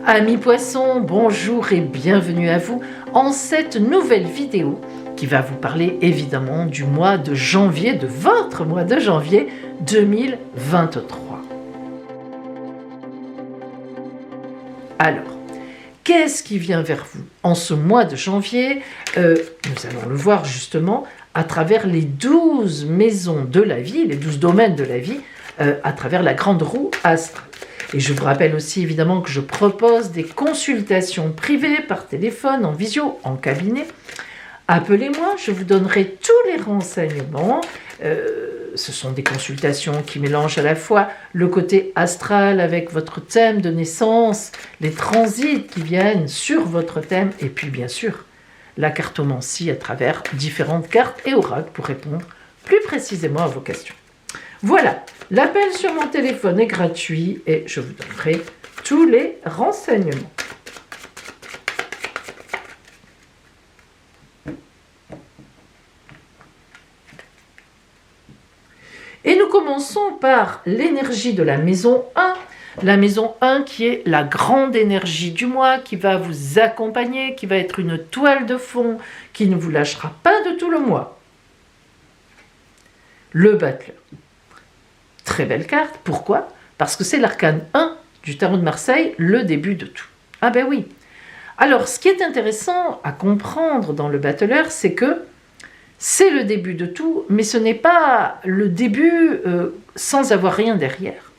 Amis poissons, bonjour et bienvenue à vous en cette nouvelle vidéo qui va vous parler évidemment du mois de janvier, de votre mois de janvier 2023. Alors, qu'est-ce qui vient vers vous en ce mois de janvier? Nous allons le voir justement à travers les 12 maisons de la vie, les 12 domaines de la vie, à travers la grande roue astrale. Et je vous rappelle aussi évidemment que je propose des consultations privées par téléphone, en visio, en cabinet. Appelez-moi, je vous donnerai tous les renseignements. Ce sont des consultations qui mélangent à la fois le côté astral avec votre thème de naissance, les transits qui viennent sur votre thème, et puis bien sûr la cartomancie à travers différentes cartes et oracles pour répondre plus précisément à vos questions. Voilà, l'appel sur mon téléphone est gratuit et je vous donnerai tous les renseignements. Et nous commençons par l'énergie de la maison 1. La maison 1 qui est la grande énergie du mois, qui va vous accompagner, qui va être une toile de fond, qui ne vous lâchera pas de tout le mois. Le battleur. Très belle carte. Pourquoi? Parce que c'est l'arcane 1 du tarot de Marseille, le début de tout. Ah ben oui. Alors, ce qui est intéressant à comprendre dans le battleur, c'est que c'est le début de tout, mais ce n'est pas le début sans avoir rien derrière.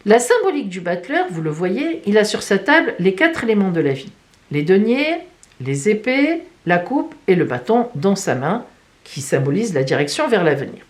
La symbolique du battleur, vous le voyez, il a sur sa table les 4 éléments de la vie. Les deniers, les épées, la coupe et le bâton dans sa main, qui symbolise la direction vers l'avenir.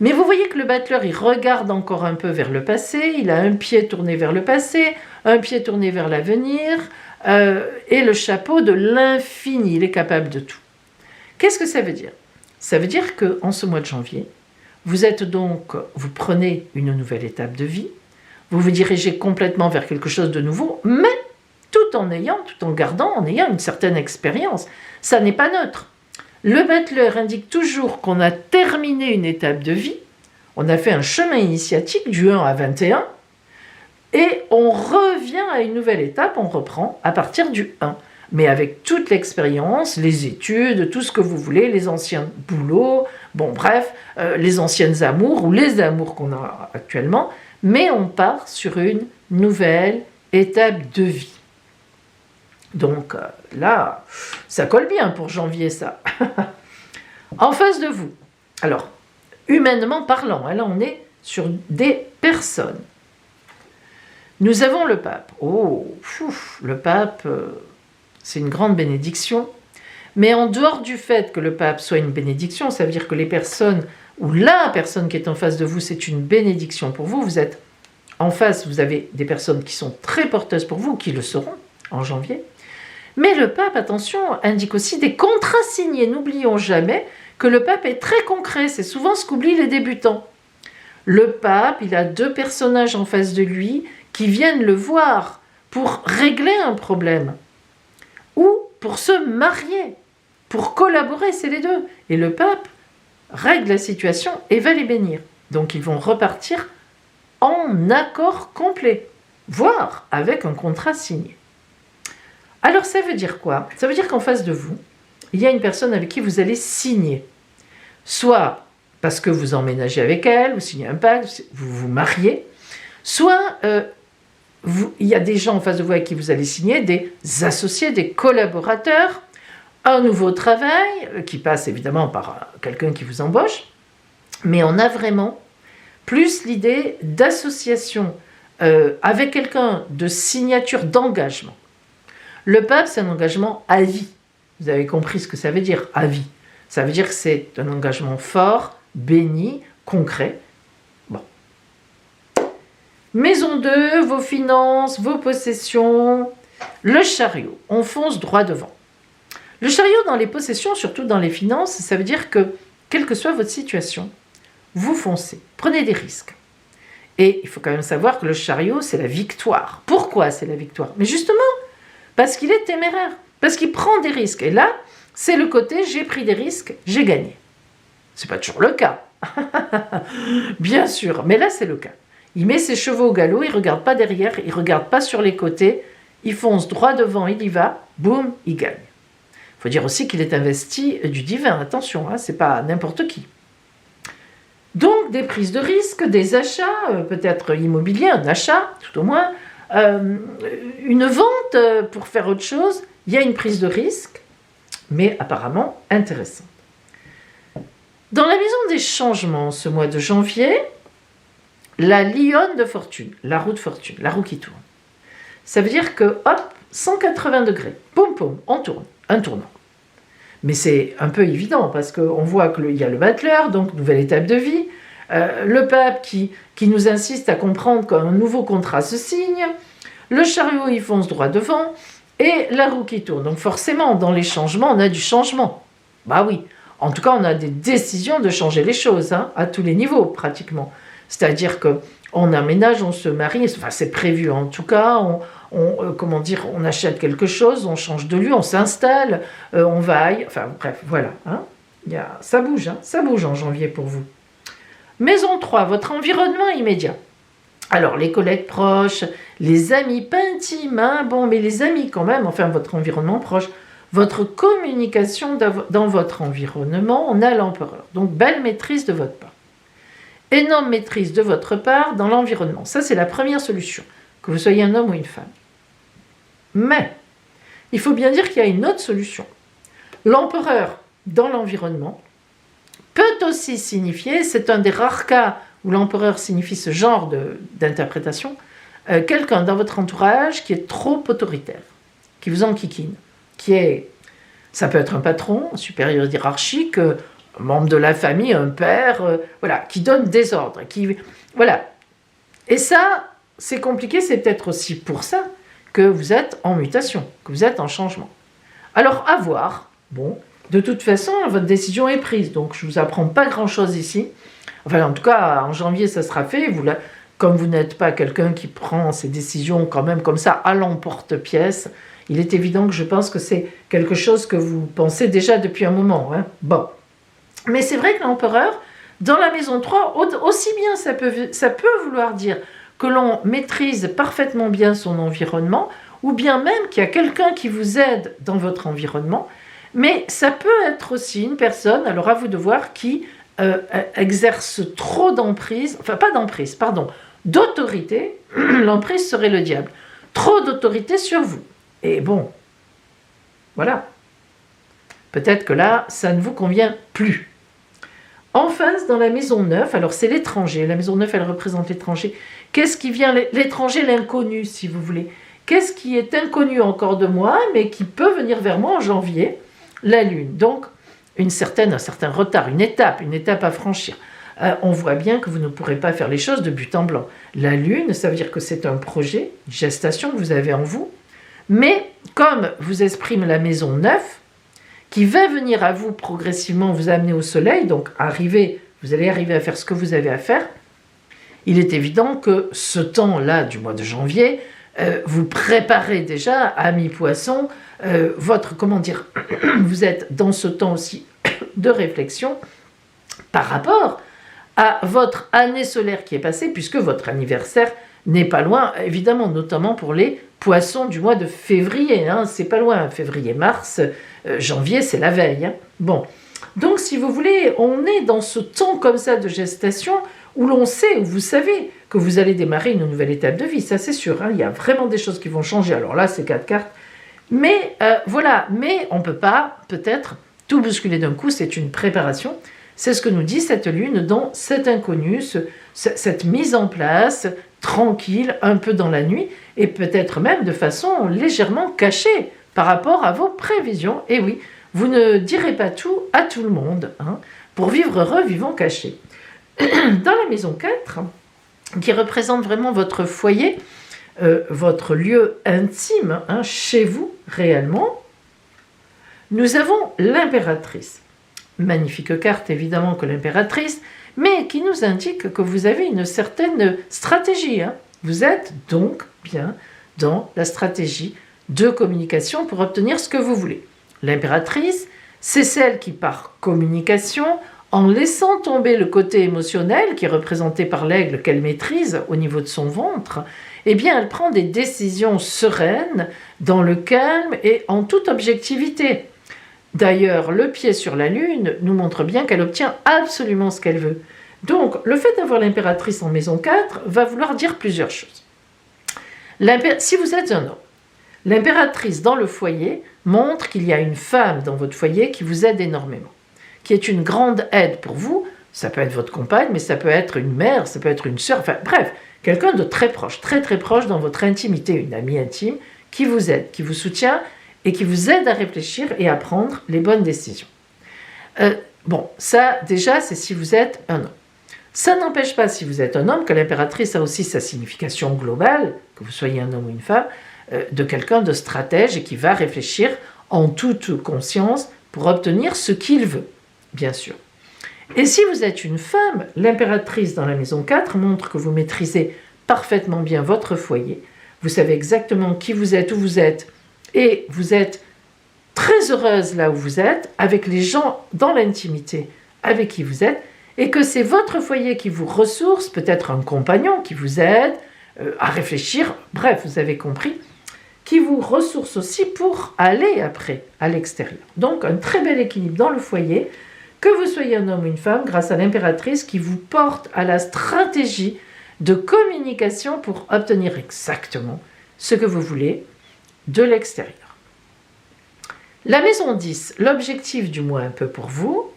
Mais vous voyez que le battleur, il regarde encore un peu vers le passé, il a un pied tourné vers le passé, un pied tourné vers l'avenir, et le chapeau de l'infini, il est capable de tout. Qu'est-ce que ça veut dire? Ça veut dire qu'en ce mois de janvier, vous prenez une nouvelle étape de vie, vous vous dirigez complètement vers quelque chose de nouveau, mais tout en ayant une certaine expérience. Ça n'est pas neutre. Le battleur indique toujours qu'on a terminé une étape de vie, on a fait un chemin initiatique du 1 à 21, et on revient à une nouvelle étape, on reprend à partir du 1. Mais avec toute l'expérience, les études, tout ce que vous voulez, les anciens boulots, les anciennes amours ou les amours qu'on a actuellement, mais on part sur une nouvelle étape de vie. Donc là, ça colle bien pour janvier, ça. En face de vous, alors, humainement parlant, là on est sur des personnes. Nous avons le pape. Le pape, c'est une grande bénédiction. Mais en dehors du fait que le pape soit une bénédiction, ça veut dire que les personnes, ou la personne qui est en face de vous, c'est une bénédiction pour vous. Vous êtes en face, vous avez des personnes qui sont très porteuses pour vous, qui le seront en janvier. Mais le pape, attention, indique aussi des contrats signés. N'oublions jamais que le pape est très concret. C'est souvent ce qu'oublient les débutants. Le pape, il a 2 personnages en face de lui qui viennent le voir pour régler un problème ou pour se marier, pour collaborer, c'est les deux. Et le pape règle la situation et va les bénir. Donc ils vont repartir en accord complet, voire avec un contrat signé. Alors ça veut dire quoi? Ça veut dire qu'en face de vous, il y a une personne avec qui vous allez signer. Soit parce que vous emménagez avec elle, vous signez un pacte, vous vous mariez, soit il y a des gens en face de vous avec qui vous allez signer, des associés, des collaborateurs, un nouveau travail qui passe évidemment par quelqu'un qui vous embauche, mais on a vraiment plus l'idée d'association avec quelqu'un, de signature, d'engagement. Le pape, c'est un engagement à vie. Vous avez compris ce que ça veut dire, à vie. Ça veut dire que c'est un engagement fort, béni, concret. Bon. Maison 2, vos finances, vos possessions. Le chariot, on fonce droit devant. Le chariot dans les possessions, surtout dans les finances, ça veut dire que, quelle que soit votre situation, vous foncez, prenez des risques. Et il faut quand même savoir que le chariot, c'est la victoire. Pourquoi c'est la victoire? Mais justement, parce qu'il est téméraire, parce qu'il prend des risques. Et là, c'est le côté j'ai pris des risques, j'ai gagné. C'est pas toujours le cas, bien sûr, mais là c'est le cas. Il met ses chevaux au galop, il ne regarde pas derrière, il ne regarde pas sur les côtés, il fonce droit devant, il y va, boum, il gagne. Il faut dire aussi qu'il est investi du divin, attention, hein, c'est pas n'importe qui. Donc des prises de risque, des achats, peut-être immobiliers, un achat tout au moins, une vente pour faire autre chose, il y a une prise de risque, mais apparemment intéressante. Dans la maison des changements, ce mois de janvier, la lionne de fortune, la roue de fortune, la roue qui tourne. Ça veut dire que, hop, 180 degrés, poum poum, on tourne, un tournant. Mais c'est un peu évident, parce qu'on voit qu'il y a le battleur, donc nouvelle étape de vie, le pape qui nous insiste à comprendre qu'un nouveau contrat se signe, le chariot il fonce droit devant, et la roue qui tourne. Donc forcément, dans les changements, on a du changement. Bah oui, en tout cas, on a des décisions de changer les choses, hein, à tous les niveaux, pratiquement. C'est-à-dire qu'on aménage, on se marie, enfin c'est prévu en tout cas, on achète quelque chose, on change de lieu, on s'installe, on va ailleurs, enfin bref, voilà. Hein, ça bouge en janvier pour vous. Maison 3, votre environnement immédiat. Alors, les collègues proches, les amis, pas intimes, hein, bon, mais les amis quand même, enfin votre environnement proche, votre communication dans votre environnement, on a l'empereur. Donc, belle maîtrise de votre part. Énorme maîtrise de votre part dans l'environnement. Ça, c'est la première solution, que vous soyez un homme ou une femme. Mais, il faut bien dire qu'il y a une autre solution. L'empereur dans l'environnement peut aussi signifier, c'est un des rares cas où l'empereur signifie ce genre d'interprétation, quelqu'un dans votre entourage qui est trop autoritaire, qui vous enquiquine, ça peut être un patron, un supérieur hiérarchique, un membre de la famille, un père, voilà, qui donne des ordres, voilà. Et ça, c'est compliqué, c'est peut-être aussi pour ça que vous êtes en mutation, que vous êtes en changement. Alors, à voir, bon, de toute façon, votre décision est prise, donc je ne vous apprends pas grand-chose ici. Enfin, en tout cas, en janvier, ça sera fait. Comme vous n'êtes pas quelqu'un qui prend ses décisions quand même comme ça à l'emporte-pièce, il est évident que je pense que c'est quelque chose que vous pensez déjà depuis un moment. Hein. Bon. Mais c'est vrai que l'empereur, dans la maison 3, aussi bien ça peut vouloir dire que l'on maîtrise parfaitement bien son environnement, ou bien même qu'il y a quelqu'un qui vous aide dans votre environnement, mais ça peut être aussi une personne, alors à vous de voir, qui exerce trop d'emprise, enfin pas d'emprise, pardon, d'autorité, l'emprise serait le diable, trop d'autorité sur vous. Et bon, voilà. Peut-être que là, ça ne vous convient plus. En face, dans la maison 9, alors c'est l'étranger, la maison 9, elle représente l'étranger. Qu'est-ce qui vient, l'étranger, l'inconnu, si vous voulez. Qu'est-ce qui est inconnu encore de moi, mais qui peut venir vers moi en janvier? La Lune. Donc, un certain retard, une étape à franchir. On voit bien que vous ne pourrez pas faire les choses de but en blanc. La Lune, ça veut dire que c'est un projet, une gestation que vous avez en vous, mais comme vous exprime la maison 9, qui va venir à vous progressivement vous amener au soleil, donc vous allez arriver à faire ce que vous avez à faire, il est évident que ce temps-là du mois de janvier, vous préparez déjà à mi-poisson vous êtes dans ce temps aussi de réflexion par rapport à votre année solaire qui est passée, puisque votre anniversaire n'est pas loin, évidemment, notamment pour les poissons du mois de février, hein, c'est pas loin, février, mars, janvier, c'est la veille. Hein. Bon, donc si vous voulez, on est dans ce temps comme ça de gestation où l'on sait, où vous savez que vous allez démarrer une nouvelle étape de vie, ça c'est sûr, hein, il y a vraiment des choses qui vont changer, alors là c'est 4 cartes, mais voilà, mais on ne peut pas peut-être tout bousculer d'un coup, c'est une préparation, c'est ce que nous dit cette lune dans cet inconnu, cette mise en place tranquille, un peu dans la nuit, et peut-être même de façon légèrement cachée par rapport à vos prévisions. Et oui, vous ne direz pas tout à tout le monde. Hein. Pour vivre heureux, vivons cachés. Dans la maison 4, qui représente vraiment votre foyer, votre lieu intime, hein, chez vous réellement, nous avons l'impératrice. Magnifique carte évidemment que l'impératrice, mais qui nous indique que vous avez une certaine stratégie. Hein. Vous êtes donc bien dans la stratégie de communication pour obtenir ce que vous voulez. L'impératrice, c'est celle qui par communication en laissant tomber le côté émotionnel qui est représenté par l'aigle qu'elle maîtrise au niveau de son ventre, eh bien elle prend des décisions sereines, dans le calme et en toute objectivité. D'ailleurs, le pied sur la lune nous montre bien qu'elle obtient absolument ce qu'elle veut. Donc, le fait d'avoir l'impératrice en maison 4 va vouloir dire plusieurs choses. Si vous êtes un homme, l'impératrice dans le foyer montre qu'il y a une femme dans votre foyer qui vous aide énormément, qui est une grande aide pour vous. Ça peut être votre compagne, mais ça peut être une mère, ça peut être une sœur, enfin bref, quelqu'un de très proche dans votre intimité, une amie intime, qui vous aide, qui vous soutient et qui vous aide à réfléchir et à prendre les bonnes décisions. Bon, ça déjà, c'est si vous êtes un homme. Ça n'empêche pas, si vous êtes un homme, que l'impératrice a aussi sa signification globale, que vous soyez un homme ou une femme, de quelqu'un de stratège et qui va réfléchir en toute conscience pour obtenir ce qu'il veut, bien sûr. Et si vous êtes une femme, l'impératrice dans la maison 4 montre que vous maîtrisez parfaitement bien votre foyer, vous savez exactement qui vous êtes, où vous êtes, et vous êtes très heureuse là où vous êtes, avec les gens dans l'intimité avec qui vous êtes, et que c'est votre foyer qui vous ressource, peut-être un compagnon qui vous aide à réfléchir, bref, vous avez compris, qui vous ressource aussi pour aller après à l'extérieur. Donc un très bel équilibre dans le foyer, que vous soyez un homme ou une femme, grâce à l'impératrice qui vous porte à la stratégie de communication pour obtenir exactement ce que vous voulez de l'extérieur. La maison 10, l'objectif du mois un peu pour vous,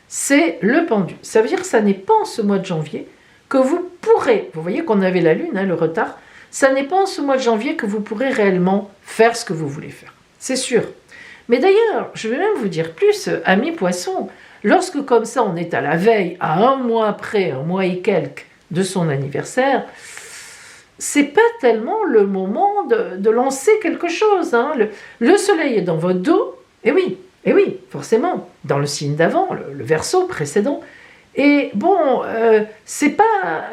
c'est le pendu. Ça veut dire que ça n'est pas en ce mois de janvier que vous pourrez, vous voyez qu'on avait la lune, le retard, ça n'est pas en ce mois de janvier que vous pourrez réellement faire ce que vous voulez faire. C'est sûr. Mais d'ailleurs, je vais même vous dire plus, amis poissons, lorsque comme ça on est à la veille, à un mois près, un mois et quelques de son anniversaire, c'est pas tellement le moment de lancer quelque chose. Le soleil est dans votre dos, et oui, forcément, dans le signe d'avant, le Verseau précédent. Et bon, c'est pas,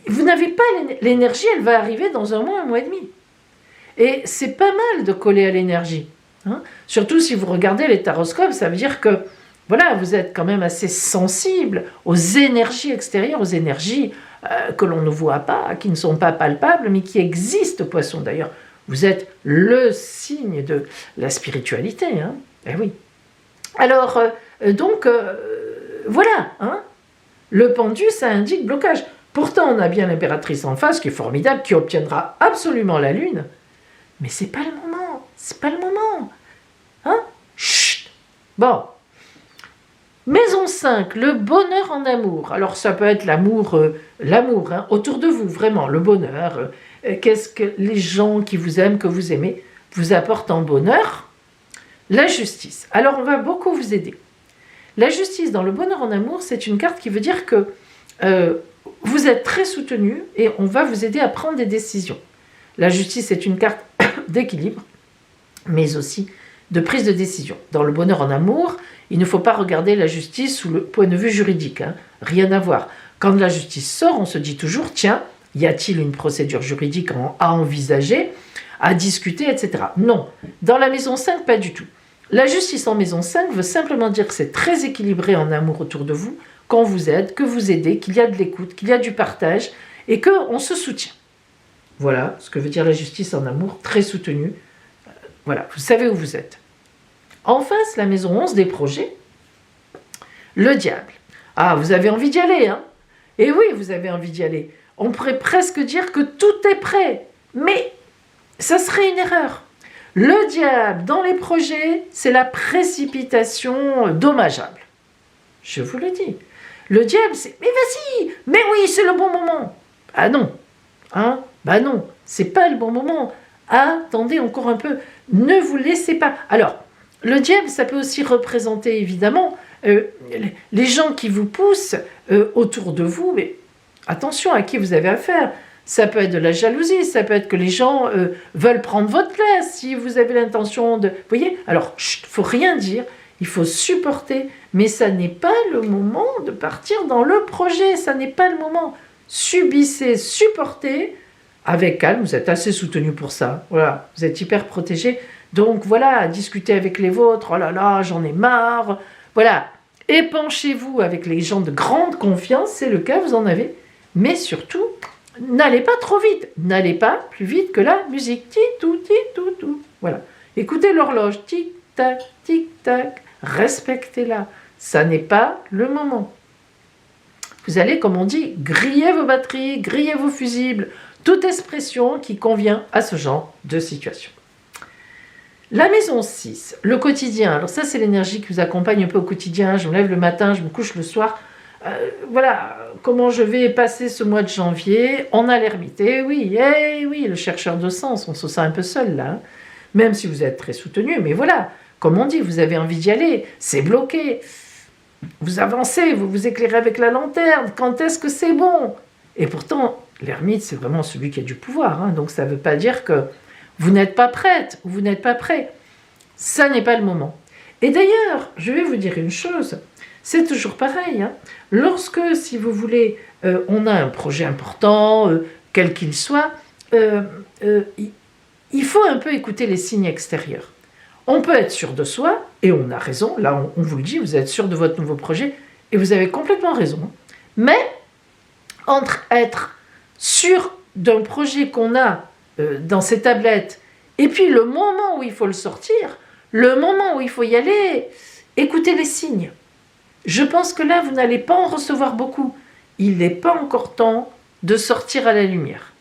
vous n'avez pas l'énergie, elle va arriver dans un mois et demi. Et c'est pas mal de coller à l'énergie. Surtout si vous regardez les taroscopes, ça veut dire que voilà, vous êtes quand même assez sensible aux énergies extérieures, aux énergies que l'on ne voit pas, qui ne sont pas palpables, mais qui existent, poisson. D'ailleurs, vous êtes le signe de la spiritualité. Eh oui. Alors, voilà. Le pendu, ça indique blocage. Pourtant, on a bien l'impératrice en face, qui est formidable, qui obtiendra absolument la lune. Mais c'est pas le moment. C'est pas le moment. Chut. Bon. Maison 5, le bonheur en amour. Alors ça peut être l'amour, autour de vous, vraiment, le bonheur. Qu'est-ce que les gens qui vous aiment, que vous aimez, vous apportent en bonheur? La justice. Alors on va beaucoup vous aider. La justice dans le bonheur en amour, c'est une carte qui veut dire que vous êtes très soutenu et on va vous aider à prendre des décisions. La justice est une carte d'équilibre, mais aussi de prise de décision. Dans le bonheur en amour, il ne faut pas regarder la justice sous le point de vue juridique, rien à voir. Quand la justice sort, on se dit toujours, tiens, y a-t-il une procédure juridique à envisager, à discuter, etc. Non, dans la maison 5, pas du tout. La justice en maison 5 veut simplement dire que c'est très équilibré en amour autour de vous, qu'on vous aide, que vous aidez, qu'il y a de l'écoute, qu'il y a du partage et qu'on se soutient. Voilà ce que veut dire la justice en amour, très soutenue. Voilà, vous savez où vous êtes. En face, la maison 11 des projets, le diable. Ah, vous avez envie d'y aller, Et oui, vous avez envie d'y aller. On pourrait presque dire que tout est prêt, mais ça serait une erreur. Le diable, dans les projets, c'est la précipitation dommageable. Je vous le dis. Le diable, c'est « mais vas-y, mais oui, c'est le bon moment ». Ah non, bah non, c'est pas le bon moment. Attendez encore un peu, ne vous laissez pas. Alors, le diable, ça peut aussi représenter évidemment les gens qui vous poussent autour de vous, mais attention à qui vous avez affaire. Ça peut être de la jalousie, ça peut être que les gens veulent prendre votre place si vous avez l'intention de... Vous voyez? Alors, il ne faut rien dire, il faut supporter, mais ça n'est pas le moment de partir dans le projet, ça n'est pas le moment. Subissez, supportez, avec calme, vous êtes assez soutenu pour ça, voilà, vous êtes hyper protégé. Donc voilà, discutez avec les vôtres, oh là là, j'en ai marre, voilà. Épanchez-vous avec les gens de grande confiance, c'est le cas, vous en avez. Mais surtout, n'allez pas trop vite. N'allez pas plus vite que la musique. Ti-tout, ti-tout-tout. Voilà. Écoutez l'horloge. Tic-tac, tic-tac. Respectez-la. Ça n'est pas le moment. Vous allez, comme on dit, griller vos batteries, griller vos fusibles, toute expression qui convient à ce genre de situation. La maison 6, le quotidien. Alors ça, c'est l'énergie qui vous accompagne un peu au quotidien. Je me lève le matin, je me couche le soir. Voilà, comment je vais passer ce mois de janvier. On a l'ermite. Eh oui, le chercheur de sens. On se sent un peu seul là. Hein. Même si vous êtes très soutenu. Mais voilà, comme on dit, vous avez envie d'y aller. C'est bloqué. Vous avancez, vous vous éclairez avec la lanterne. Quand est-ce que c'est bon? Et pourtant, l'ermite, c'est vraiment celui qui a du pouvoir. Hein. Donc ça ne veut pas dire que vous n'êtes pas prête ou vous n'êtes pas prêt. Ça n'est pas le moment. Et d'ailleurs, je vais vous dire une chose, c'est toujours pareil. Hein. Lorsque, si vous voulez, on a un projet important, quel qu'il soit, il faut un peu écouter les signes extérieurs. On peut être sûr de soi, et on a raison, là on vous le dit, vous êtes sûr de votre nouveau projet, et vous avez complètement raison. Mais, entre être sûr d'un projet qu'on a dans ses tablettes, et puis le moment où il faut le sortir, le moment où il faut y aller, écoutez les signes. Je pense que là, vous n'allez pas en recevoir beaucoup. Il n'est pas encore temps de sortir à la lumière.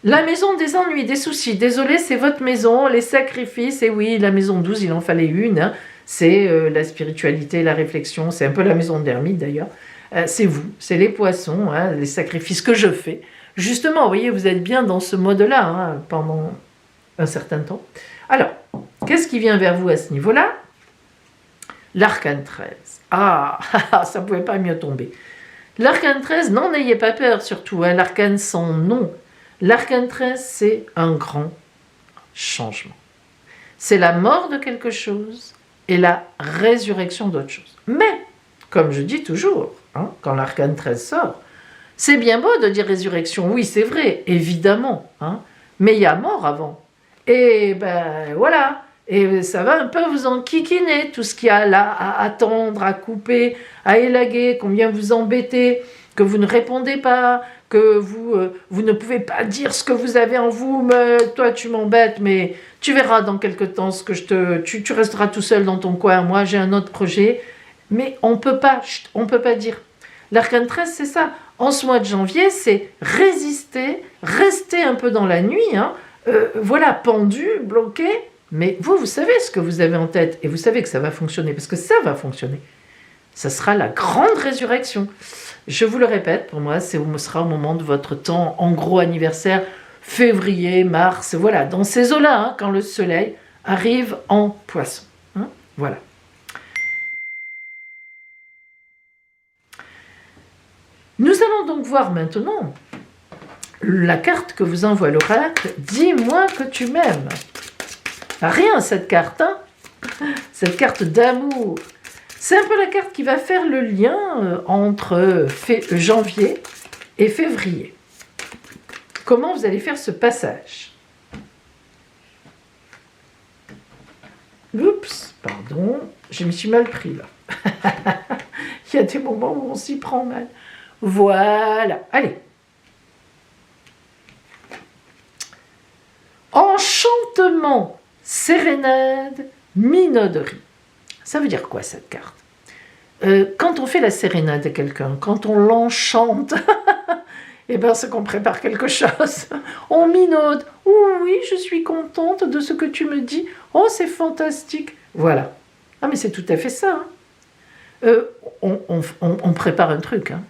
La maison des ennuis, des soucis. Désolé, c'est votre maison, les sacrifices. Et oui, la maison 12, il en fallait une. Hein. C'est la spiritualité, la réflexion. C'est un peu la maison de l'ermite d'ailleurs. C'est vous, c'est les poissons, hein, les sacrifices que je fais. Justement, vous voyez, vous êtes bien dans ce mode-là hein, pendant un certain temps. Alors, qu'est-ce qui vient vers vous à ce niveau-là? L'arcane 13. Ah, ça ne pouvait pas mieux tomber. L'arcane 13, n'en ayez pas peur surtout. Hein, l'arcane sans nom. L'arcane 13, c'est un grand changement. C'est la mort de quelque chose et la résurrection d'autre chose. Mais, comme je dis toujours, hein, quand l'arcane 13 sort, c'est bien beau de dire résurrection, oui c'est vrai, évidemment, hein, mais il y a mort avant. Et ben voilà, et ça va un peu vous enquiquiner, tout ce qu'il y a là à attendre, à couper, à élaguer, combien vous embêtez, que vous ne répondez pas, que vous ne pouvez pas dire ce que vous avez en vous, mais toi tu m'embêtes, mais tu verras dans quelque temps ce que tu resteras tout seul dans ton coin, moi j'ai un autre projet, mais on peut pas dire. L'arcane 13 c'est ça, en ce mois de janvier c'est résister, rester un peu dans la nuit, hein, voilà, pendu, bloqué, mais vous savez ce que vous avez en tête, et vous savez que ça va fonctionner, parce que ça va fonctionner. Ça sera la grande résurrection. Je vous le répète, pour moi, ce sera au moment de votre temps, en gros anniversaire, février, mars, voilà, dans ces eaux-là, hein, quand le soleil arrive en poisson. Hein, voilà. Nous allons donc voir maintenant la carte que vous envoie l'oracle. Dis-moi que tu m'aimes. Rien cette carte, hein, cette carte d'amour. C'est un peu la carte qui va faire le lien entre janvier et février. Comment vous allez faire ce passage? Oups, pardon, je me suis mal pris là. Il y a des moments où on s'y prend mal. Voilà, allez. Enchantement, sérénade, minauderie. Ça veut dire quoi cette carte? Quand on fait la sérénade à quelqu'un, quand on l'enchante, eh bien c'est qu'on prépare quelque chose. On minaude. Oh oui, je suis contente de ce que tu me dis. Oh, c'est fantastique. Voilà. Ah, mais c'est tout à fait ça. Hein. On prépare un truc. Hein.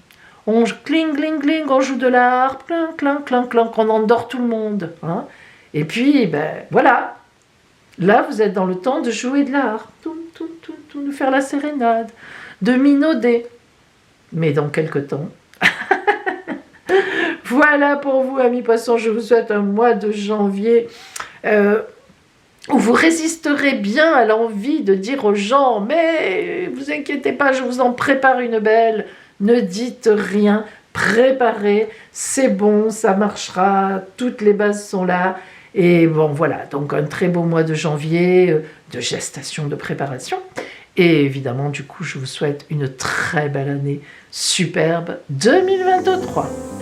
On cling, cling, cling, on joue de la harpe, cling, cling, cling, cling, on endort tout le monde. Hein. Et puis, ben voilà. Là, vous êtes dans le temps de jouer de la harpe, de faire la sérénade, de minauder. Mais dans quelque temps. Voilà pour vous, amis poissons. Je vous souhaite un mois de janvier où vous résisterez bien à l'envie de dire aux gens « Mais vous inquiétez pas, je vous en prépare une belle. Ne dites rien, préparez, c'est bon, ça marchera, toutes les bases sont là. » Et bon, voilà, donc un très beau mois de janvier, de gestation, de préparation. Et évidemment, du coup, je vous souhaite une très belle année superbe 2023.